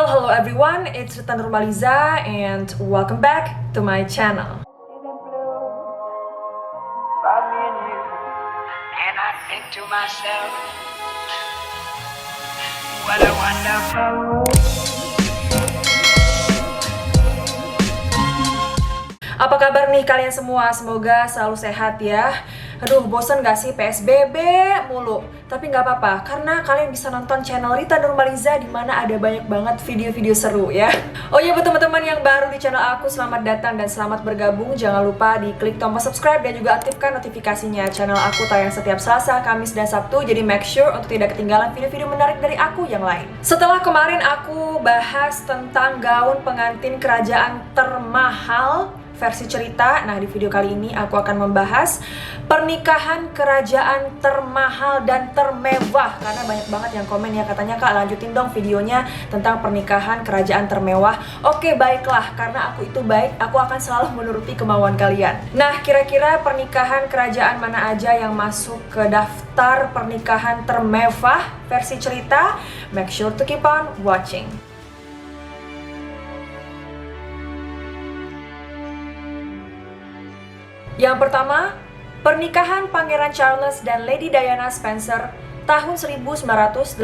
Hello everyone, it's Rita Nurmaliza and welcome back to my channel. And I think to myself, what a wonderful world. Apa kabar nih kalian semua? Semoga selalu sehat ya. Aduh, bosan gak sih PSBB mulu? Tapi gak apa-apa, karena kalian bisa nonton channel Rita Nurmaliza di mana ada banyak banget video-video seru ya. Oh iya, buat teman-teman yang baru di channel aku, selamat datang dan selamat bergabung. Jangan lupa diklik tombol subscribe dan juga aktifkan notifikasinya. Channel aku tayang setiap Selasa, Kamis, dan Sabtu, jadi make sure untuk tidak ketinggalan video-video menarik dari aku yang lain. Setelah kemarin aku bahas tentang gaun pengantin kerajaan termahal versi cerita. Nah, di video kali ini aku akan membahas pernikahan kerajaan termahal dan termewah. Karena banyak banget yang komen ya, katanya Kak lanjutin dong videonya tentang pernikahan kerajaan termewah. Oke, baiklah, karena aku itu baik, aku akan selalu menuruti kemauan kalian. Nah, kira-kira pernikahan kerajaan mana aja yang masuk ke daftar pernikahan termewah versi cerita? Make sure to keep on watching. Yang pertama, pernikahan Pangeran Charles dan Lady Diana Spencer tahun 1981.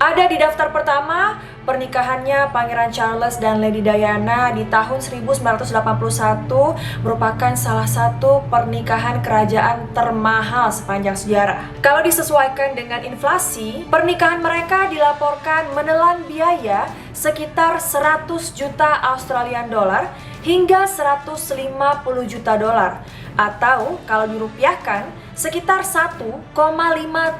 Ada di daftar pertama, pernikahannya Pangeran Charles dan Lady Diana di tahun 1981 merupakan salah satu pernikahan kerajaan termahal sepanjang sejarah. Kalau disesuaikan dengan inflasi, pernikahan mereka dilaporkan menelan biaya sekitar 100 juta Australian dollar hingga 150 juta dolar, atau kalau dirupiahkan sekitar 1,5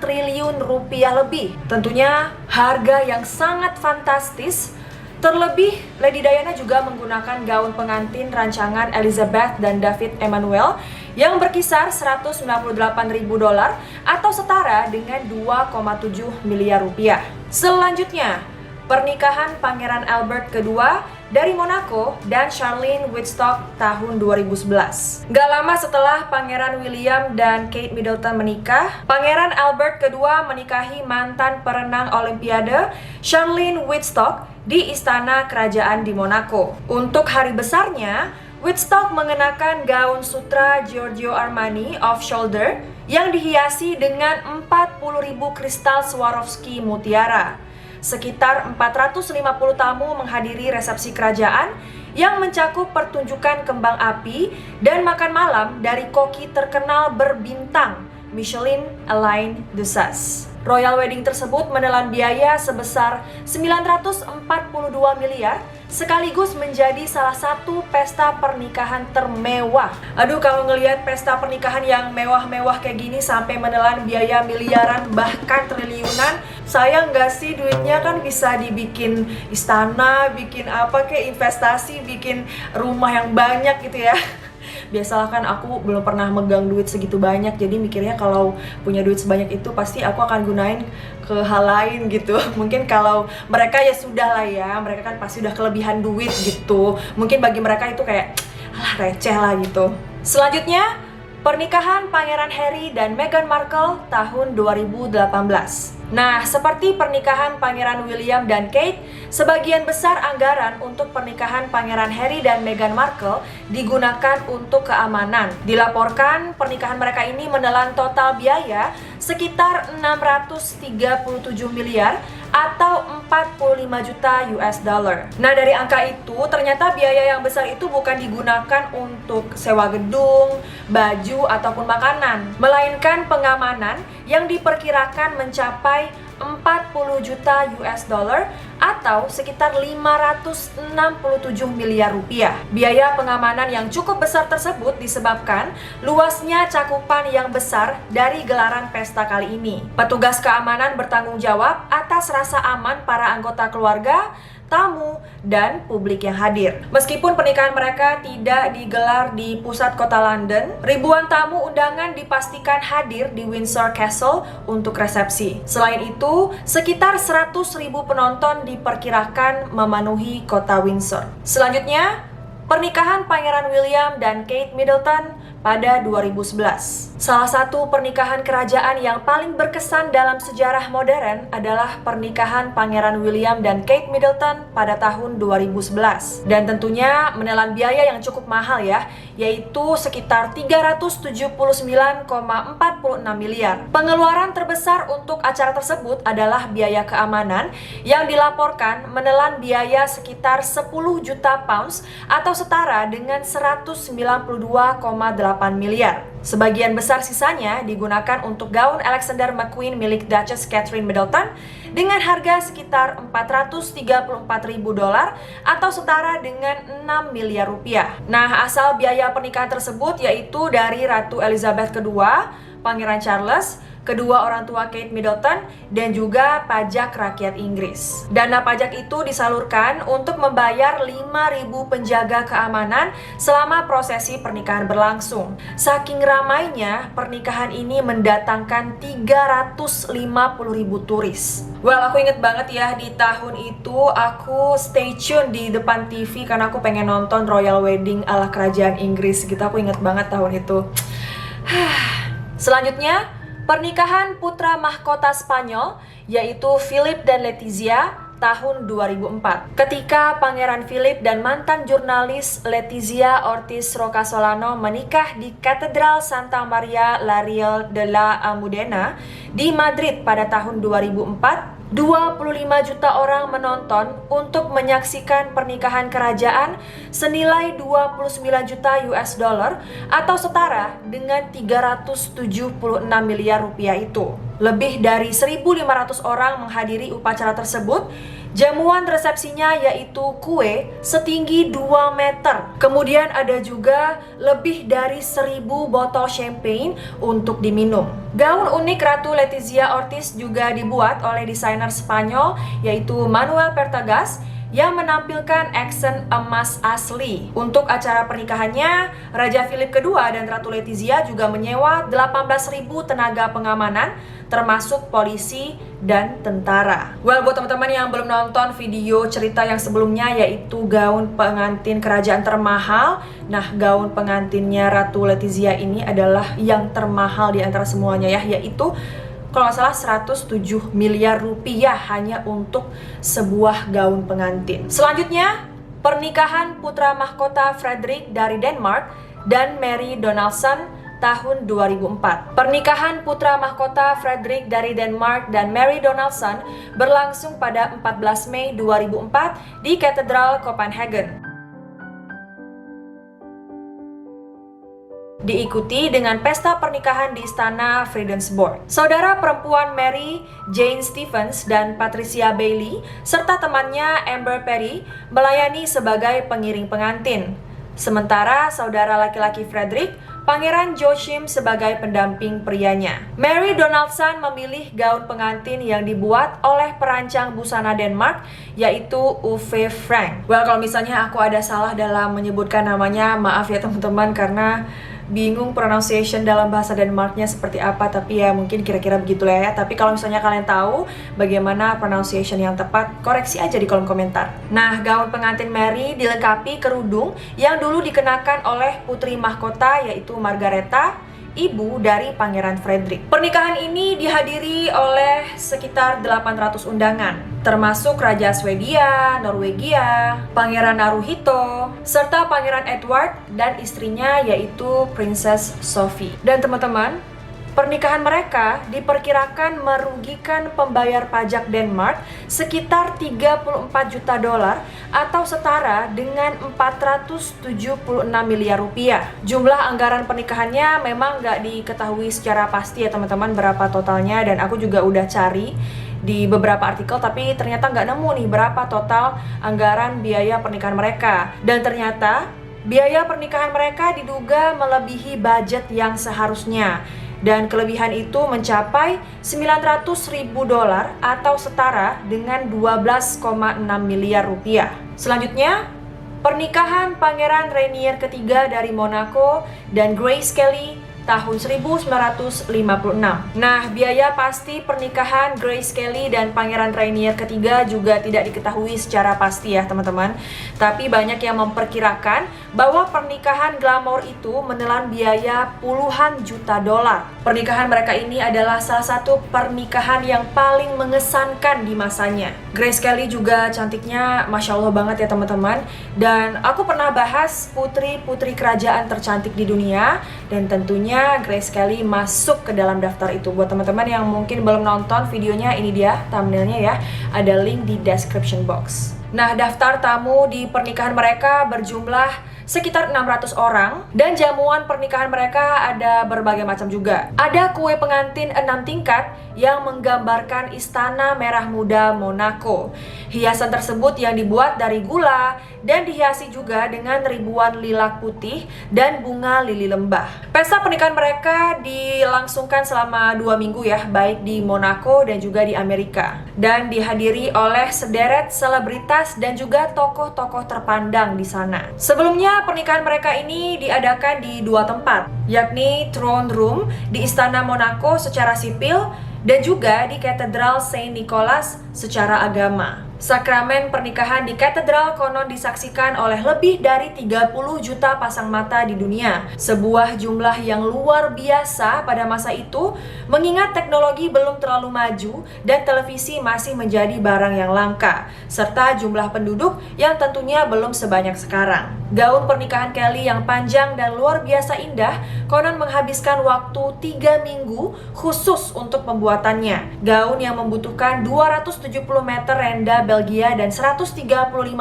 triliun rupiah lebih. Tentunya harga yang sangat fantastis. Terlebih, Lady Diana juga menggunakan gaun pengantin rancangan Elizabeth dan David Emmanuel yang berkisar 198.000 dolar atau setara dengan 2,7 miliar rupiah. Selanjutnya, pernikahan Pangeran Albert II dari Monaco dan Charlene Wittstock tahun 2011. Gak lama setelah Pangeran William dan Kate Middleton menikah, Pangeran Albert II menikahi mantan perenang Olimpiade Charlene Wittstock di Istana Kerajaan di Monaco. Untuk hari besarnya, Wittstock mengenakan gaun sutra Giorgio Armani off shoulder yang dihiasi dengan 40.000 kristal Swarovski mutiara. Sekitar 450 tamu menghadiri resepsi kerajaan yang mencakup pertunjukan kembang api dan makan malam dari koki terkenal berbintang Michelin Alain Ducasse. Royal wedding tersebut menelan biaya sebesar 942 miliar sekaligus menjadi salah satu pesta pernikahan termewah. Aduh, kalau ngelihat pesta pernikahan yang mewah-mewah kayak gini sampai menelan biaya miliaran bahkan triliunan, sayang gak sih duitnya kan bisa dibikin istana, bikin apa kayak investasi, bikin rumah yang banyak gitu ya. Biasalah kan aku belum pernah megang duit segitu banyak, jadi mikirnya kalau punya duit sebanyak itu pasti aku akan gunain ke hal lain gitu. Mungkin kalau mereka ya sudah lah ya, mereka kan pasti udah kelebihan duit gitu. Mungkin bagi mereka itu kayak alah receh lah gitu. Selanjutnya, pernikahan Pangeran Harry dan Meghan Markle tahun 2018. Nah, seperti pernikahan Pangeran William dan Kate, sebagian besar anggaran untuk pernikahan Pangeran Harry dan Meghan Markle digunakan untuk keamanan. Dilaporkan pernikahan mereka ini menelan total biaya sekitar 637 miliar atau 45 juta US dollar. Nah, dari angka itu ternyata biaya yang besar itu bukan digunakan untuk sewa gedung, baju, ataupun makanan, melainkan pengamanan yang diperkirakan mencapai 40 juta US dollar atau sekitar 567 miliar rupiah. Biaya pengamanan yang cukup besar tersebut disebabkan luasnya cakupan yang besar dari gelaran pesta kali ini. Petugas keamanan bertanggung jawab atas rasa aman para anggota keluarga, tamu, dan publik yang hadir. Meskipun pernikahan mereka tidak digelar di pusat kota London, ribuan tamu undangan dipastikan hadir di Windsor Castle untuk resepsi. Selain itu, sekitar 100.000 penonton diperkirakan memenuhi kota Windsor. Selanjutnya, pernikahan Pangeran William dan Kate Middleton pada 2011. Salah satu pernikahan kerajaan yang paling berkesan dalam sejarah modern adalah pernikahan Pangeran William dan Kate Middleton pada tahun 2011. Dan tentunya menelan biaya yang cukup mahal ya, yaitu sekitar 379,46 miliar. Pengeluaran terbesar untuk acara tersebut adalah biaya keamanan yang dilaporkan menelan biaya sekitar 10 juta pounds atau setara dengan 192,8 miliar. Sebagian besar sisanya digunakan untuk gaun Alexander McQueen milik Duchess Catherine Middleton dengan harga sekitar $434.000 atau setara dengan 6 miliar rupiah. Nah, asal biaya pernikahan tersebut yaitu dari Ratu Elizabeth II, Pangeran Charles, kedua orang tua Kate Middleton, dan juga pajak rakyat Inggris. Dana pajak itu disalurkan untuk membayar 5.000 penjaga keamanan selama prosesi pernikahan berlangsung. Saking ramainya, pernikahan ini mendatangkan 350.000 turis. Well, aku inget banget ya, di tahun itu aku stay tune di depan TV karena aku pengen nonton Royal Wedding ala kerajaan Inggris gitu. Aku inget banget tahun itu. Selanjutnya, pernikahan putra mahkota Spanyol yaitu Philip dan Letizia tahun 2004. Ketika Pangeran Philip dan mantan jurnalis Letizia Ortiz Rocasolano menikah di Katedral Santa Maria la Real de la Almudena di Madrid pada tahun 2004, 25 juta orang menonton untuk menyaksikan pernikahan kerajaan senilai 29 juta US dollar atau setara dengan 376 miliar rupiah itu. Lebih dari 1.500 orang menghadiri upacara tersebut. Jamuan resepsinya yaitu kue setinggi 2 meter. Kemudian ada juga lebih dari 1.000 botol champagne untuk diminum. Gaun unik Ratu Letizia Ortiz juga dibuat oleh desainer Spanyol yaitu Manuel Pertagas yang menampilkan aksen emas asli. Untuk acara pernikahannya, Raja Philip II dan Ratu Letizia juga menyewa 18.000 tenaga pengamanan termasuk polisi dan tentara. Well, buat teman-teman yang belum nonton video cerita yang sebelumnya yaitu gaun pengantin kerajaan termahal. Nah, gaun pengantinnya Ratu Letizia ini adalah yang termahal di antara semuanya ya, yaitu kalau nggak salah 107 miliar rupiah hanya untuk sebuah gaun pengantin. Selanjutnya, pernikahan putra mahkota Frederick dari Denmark dan Mary Donaldson tahun 2004. Pernikahan putra mahkota Frederick dari Denmark dan Mary Donaldson berlangsung pada 14 Mei 2004 di Katedral Copenhagen. Diikuti dengan pesta pernikahan di Istana Fredensborg. Saudara perempuan Mary Jane Stephens dan Patricia Bailey serta temannya Amber Perry melayani sebagai pengiring pengantin. Sementara saudara laki-laki Frederick, Pangeran Joachim sebagai pendamping prianya. Mary Donaldson memilih gaun pengantin yang dibuat oleh perancang busana Denmark yaitu Uffe Frank. Well, kalau misalnya aku ada salah dalam menyebutkan namanya, maaf ya teman-teman karena bingung pronunciation dalam bahasa Denmarknya seperti apa, tapi ya mungkin kira-kira begitulah ya. Tapi kalau misalnya kalian tahu bagaimana pronunciation yang tepat, koreksi aja di kolom komentar. Nah, gaun pengantin Mary dilengkapi kerudung yang dulu dikenakan oleh putri mahkota yaitu Margaretha, ibu dari Pangeran Frederick. Pernikahan ini dihadiri oleh sekitar 800 undangan, termasuk Raja Swedia, Norwegia, Pangeran Naruhito, serta Pangeran Edward dan istrinya yaitu Princess Sophie. Dan teman-teman, pernikahan mereka diperkirakan merugikan pembayar pajak Denmark sekitar 34 juta dolar atau setara dengan 476 miliar rupiah. Jumlah anggaran pernikahannya memang nggak diketahui secara pasti ya teman-teman berapa totalnya, dan aku juga udah cari di beberapa artikel tapi ternyata nggak nemu nih berapa total anggaran biaya pernikahan mereka. Dan ternyata biaya pernikahan mereka diduga melebihi budget yang seharusnya. Dan kelebihan itu mencapai 900.000 dolar atau setara dengan 12,6 miliar rupiah. Selanjutnya, pernikahan Pangeran Rainier ketiga dari Monaco dan Grace Kelly tahun 1956. Nah, biaya pasti pernikahan Grace Kelly dan Pangeran Rainier ketiga juga tidak diketahui secara pasti ya teman-teman. Tapi banyak yang memperkirakan bahwa pernikahan glamor itu menelan biaya puluhan juta dolar. Pernikahan mereka ini adalah salah satu pernikahan yang paling mengesankan di masanya. Grace Kelly juga cantiknya Masya Allah banget ya teman-teman. Dan aku pernah bahas putri-putri kerajaan tercantik di dunia, dan tentunya Grace Kelly masuk ke dalam daftar itu. Buat teman-teman yang mungkin belum nonton videonya, ini dia thumbnailnya ya, ada link di description box. Nah, daftar tamu di pernikahan mereka berjumlah sekitar 600 orang, dan jamuan pernikahan mereka ada berbagai macam juga. Ada kue pengantin 6 tingkat yang menggambarkan Istana Merah Muda Monaco. Hiasan tersebut yang dibuat dari gula dan dihiasi juga dengan ribuan lilac putih dan bunga lili lembah. Pesta pernikahan mereka dilangsungkan selama 2 minggu ya, baik di Monaco dan juga di Amerika, dan dihadiri oleh sederet selebritas dan juga tokoh-tokoh terpandang di sana. Sebelumnya pernikahan mereka ini diadakan di 2 tempat, yakni Throne Room di Istana Monaco secara sipil dan juga di Katedral Saint Nicholas secara agama. Sakramen pernikahan di katedral konon disaksikan oleh lebih dari 30 juta pasang mata di dunia. Sebuah jumlah yang luar biasa pada masa itu, mengingat teknologi belum terlalu maju dan televisi masih menjadi barang yang langka, serta jumlah penduduk yang tentunya belum sebanyak sekarang. Gaun pernikahan Kelly yang panjang dan luar biasa indah konon menghabiskan waktu 3 minggu khusus untuk pembuatannya. Gaun yang membutuhkan 270 meter renda Belgia dan 135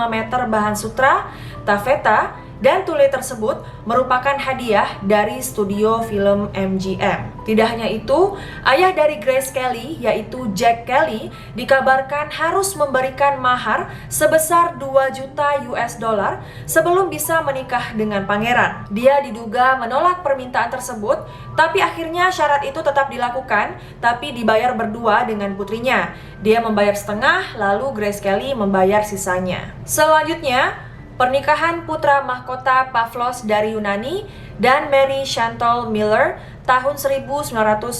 meter bahan sutra, taffeta, dan tule tersebut merupakan hadiah dari studio film MGM. Tidak hanya itu, ayah dari Grace Kelly, yaitu Jack Kelly, dikabarkan harus memberikan mahar sebesar 2 juta US dollar sebelum bisa menikah dengan pangeran. Dia diduga menolak permintaan tersebut, tapi akhirnya syarat itu tetap dilakukan, tapi dibayar berdua dengan putrinya. Dia membayar setengah, lalu Grace Kelly membayar sisanya. Selanjutnya, pernikahan putra mahkota Pavlos dari Yunani dan Mary Chantal Miller tahun 1995.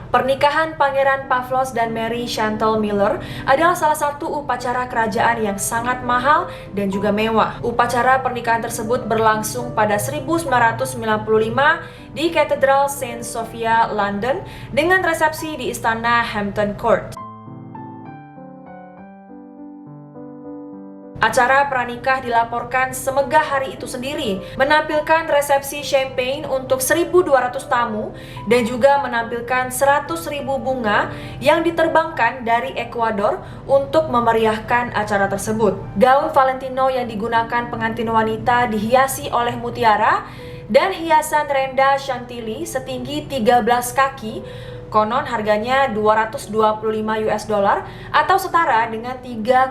Pernikahan Pangeran Pavlos dan Mary Chantal Miller adalah salah satu upacara kerajaan yang sangat mahal dan juga mewah. Upacara pernikahan tersebut berlangsung pada 1995 di Katedral Saint Sophia, London, dengan resepsi di Istana Hampton Court. Acara pranikah dilaporkan semegah hari itu sendiri, menampilkan resepsi champagne untuk 1.200 tamu dan juga menampilkan 100.000 bunga yang diterbangkan dari Ekuador untuk memeriahkan acara tersebut. Gaun Valentino yang digunakan pengantin wanita dihiasi oleh mutiara dan hiasan renda Chantilly setinggi 13 kaki. Konon harganya 225 US dollar atau setara dengan 3,1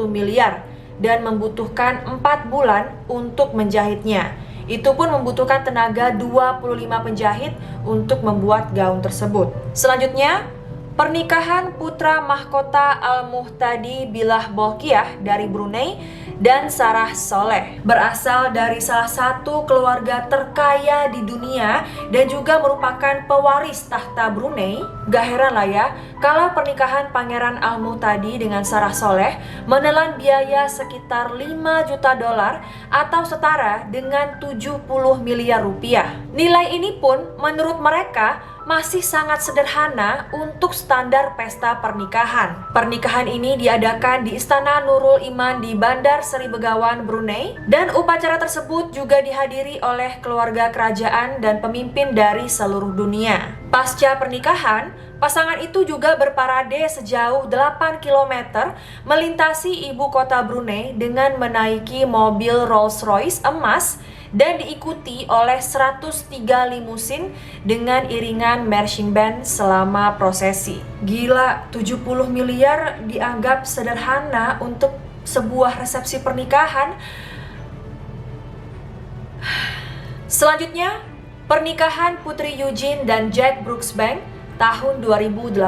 miliar. Dan membutuhkan 4 bulan untuk menjahitnya. Itu pun membutuhkan tenaga 25 penjahit untuk membuat gaun tersebut. Selanjutnya, pernikahan putra mahkota Al-Muhtadi Billah Bolkiah dari Brunei dan Sarah Soleh, berasal dari salah satu keluarga terkaya di dunia dan juga merupakan pewaris tahta Brunei. Gak heran lah ya kalau pernikahan Pangeran Al-Muhtadi dengan Sarah Soleh menelan biaya sekitar 5 juta dolar atau setara dengan 70 miliar rupiah. Nilai ini pun menurut mereka masih sangat sederhana untuk standar pesta pernikahan. Pernikahan ini diadakan di Istana Nurul Iman di Bandar Seri Begawan, Brunei, dan upacara tersebut juga dihadiri oleh keluarga kerajaan dan pemimpin dari seluruh dunia. Pasca pernikahan, pasangan itu juga berparade sejauh 8 km melintasi ibu kota Brunei dengan menaiki mobil Rolls-Royce emas dan diikuti oleh 103 limusin dengan iringan marching band selama prosesi. Gila, 70 miliar dianggap sederhana untuk sebuah resepsi pernikahan. Selanjutnya, pernikahan Putri Eugene dan Jack Brooksbank tahun 2018.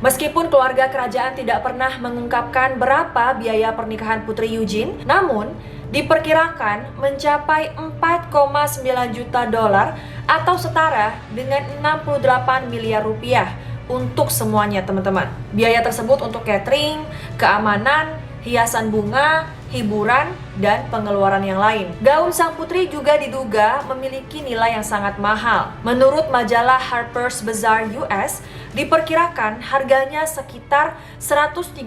Meskipun keluarga kerajaan tidak pernah mengungkapkan berapa biaya pernikahan Putri Eugene, namun diperkirakan mencapai 4,9 juta dolar atau setara dengan 68 miliar rupiah untuk semuanya teman-teman. Biaya tersebut untuk catering, keamanan, hiasan bunga, hiburan, dan pengeluaran yang lain. Gaun sang putri juga diduga memiliki nilai yang sangat mahal. Menurut majalah Harper's Bazaar US, diperkirakan harganya sekitar 135.000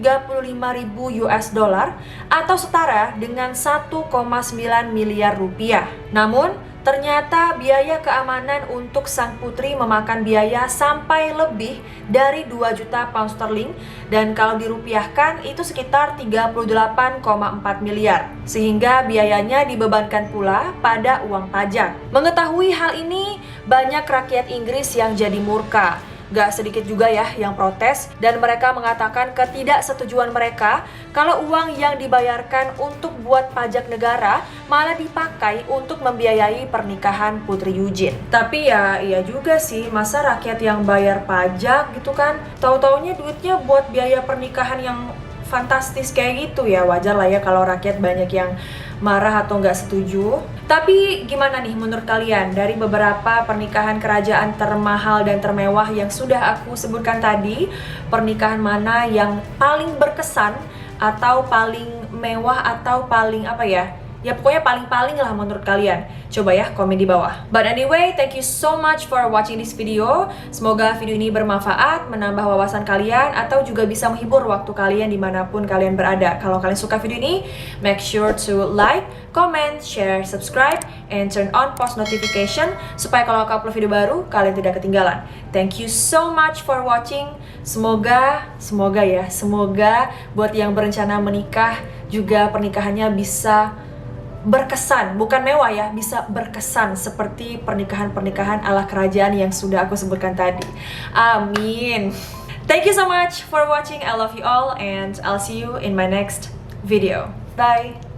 US dollar atau setara dengan 1,9 miliar rupiah. Namun, ternyata biaya keamanan untuk sang putri memakan biaya sampai lebih dari 2 juta pound sterling dan kalau dirupiahkan itu sekitar 38,4 miliar. Sehingga biayanya dibebankan pula pada uang pajak. Mengetahui hal ini, banyak rakyat Inggris yang jadi murka. Gak sedikit juga ya yang protes dan mereka mengatakan ketidaksetujuan mereka kalau uang yang dibayarkan untuk buat pajak negara malah dipakai untuk membiayai pernikahan Putri Eugene. Tapi ya iya juga sih, masa rakyat yang bayar pajak gitu kan, tahu-taunya duitnya buat biaya pernikahan yang fantastis kayak gitu ya. Wajar lah ya kalau rakyat banyak yang marah atau nggak setuju. Tapi gimana nih menurut kalian dari beberapa pernikahan kerajaan termahal dan termewah yang sudah aku sebutkan tadi, pernikahan mana yang paling berkesan atau paling mewah atau paling apa ya? Ya pokoknya paling-paling lah menurut kalian. Coba ya komen di bawah. But anyway, thank you so much for watching this video. Semoga video ini bermanfaat, menambah wawasan kalian, atau juga bisa menghibur waktu kalian dimanapun kalian berada. Kalau kalian suka video ini, make sure to like, comment, share, subscribe, and turn on post notification supaya kalau aku upload video baru, kalian tidak ketinggalan. Thank you so much for watching. Semoga buat yang berencana menikah juga pernikahannya bisa berkesan, bukan mewah ya, bisa berkesan seperti pernikahan-pernikahan ala kerajaan yang sudah aku sebutkan tadi. Amin. Thank you so much for watching. I love you all and I'll see you in my next video. Bye.